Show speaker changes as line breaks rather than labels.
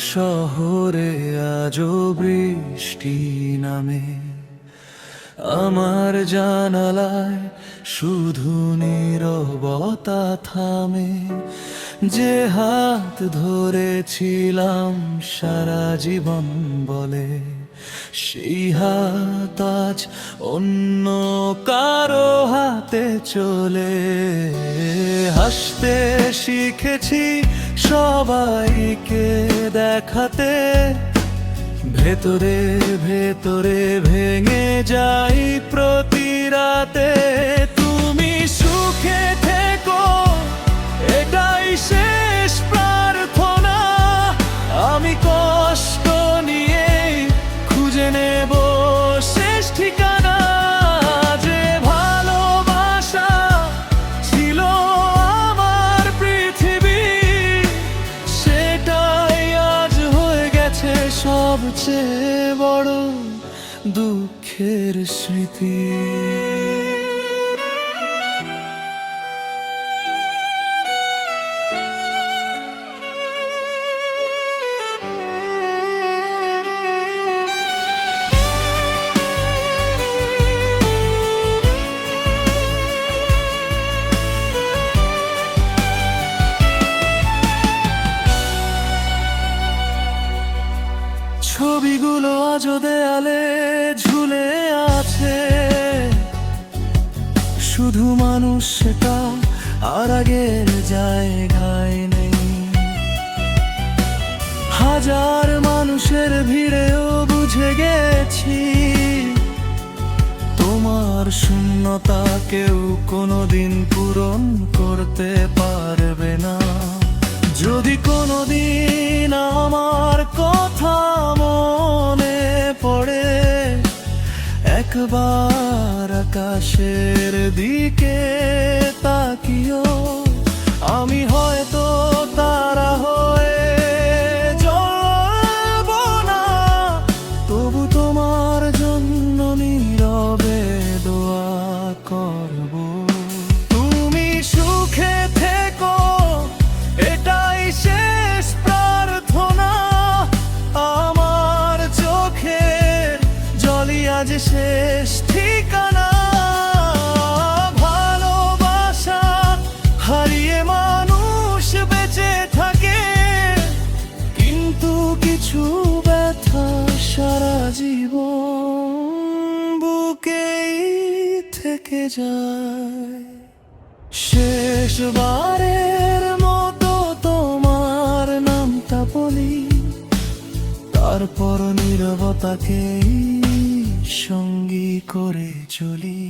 শহরে আজও বৃষ্টি নামে, আমার জানালায় শুধু নীরবতা থামে। যে হাত ধরেছিলাম সারা জীবন বলে, সেই হাত আজ অন্য কারো হাতে চলে। হাসতে শিখেছি সবাইকে দেখাতে, ভেতরে ভেতরে ভেঙে যাই প্রতি রাতে। তুমি সুখে থেকো, এটাই শেষ প্রার্থনা। আমি কষ্ট নিয়ে খুঁজে নেব শেষ ঠিকানা। যে ভালোবাসা ছিল আমার পৃথিবী, সেটাই আজ হয়ে গেছে সবচেয়ে বড় দুঃখের স্মৃতি। ছবিগুলো আজও দেয়ালে ঝুলে আছে, শুধু মানুষ সেটা আর আগের জায়গায় নেই। হাজার মানুষের ভিড়েও বুঝে গেছি, তোমার শূন্যতা কেউ কোনোদিন পূরণ করতে পারবে না। যদি কোনোদিন আমার কথা মনে পড়ে, একবার আকাশের দিকে তাকিও। আমি হয়তো তারা হয়ে জ্বলব না, তবু তোমার জন্য নীরবে দোয়া করব। তুমি সুখে থেকো, এটাই শেষ প্রার্থনা। আমার চোখের জলই আজ শেষ ঠিকানা। ভালোবাসা হারিয়ে মানুষ বেঁচে থাকে, কিন্তু কিছু ব্যথা সারা জীবন বুকেই থেকে যায়। শেষবারের মতো তোমার নামটা বলি, তারপর নীরবতাকেই সঙ্গী করে চলি।